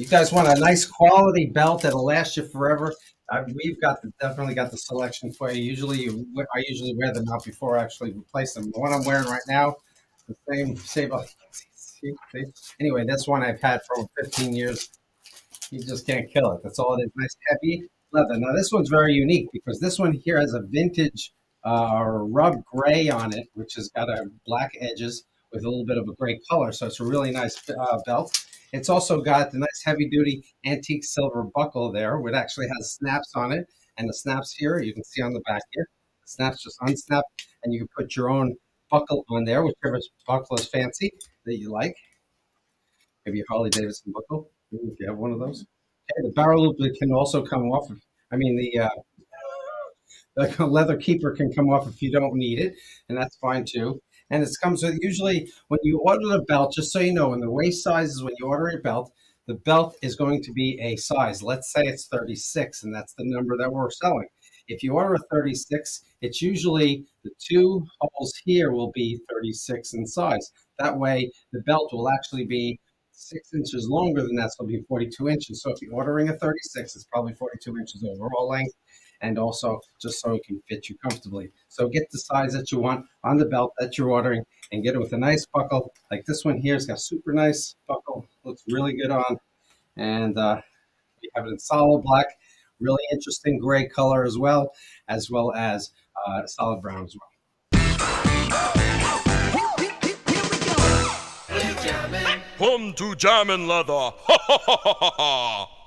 You guys want a nice quality belt that'll last you forever? We've definitely got the selection for you. I usually wear them out before I actually replace them. The one I'm wearing right now, the same. See? Anyway, this one I've had for over 15 years. You just can't kill it. That's all it is. Nice heavy leather. Now this one's very unique because this one here has a vintage rub gray on it, which has got a black edges with a little bit of a gray color. So it's a really nice belt. It's also got the nice heavy duty antique silver buckle there, which actually has snaps on it. And the snaps here, you can see on the back here. The snaps just unsnap, and you can put your own buckle on there, whichever buckle is fancy that you like. Maybe a Harley Davidson buckle, if you have one of those. Okay, the barrel loop can also come off. I mean, the leather keeper can come off if you don't need it, and that's fine too. And it comes with usually when you order the belt, just so you know, in the waist sizes, when you order a belt, the belt is going to be a size. Let's say it's 36, and that's the number that we're selling. If you order a 36, it's usually the two holes here will be 36 in size. That way, the belt will actually be 6 inches longer than that, so it'll be 42 inches. So if you're ordering a 36, it's probably 42 inches overall length, and also just so it can fit you comfortably. So get the size that you want on the belt that you're ordering and get it with a nice buckle. Like this one here, it's got super nice buckle, looks really good on. And we have it in solid black, really interesting gray color as well as solid brown as well. Come to Jammin' Leather. Ha ha ha ha ha.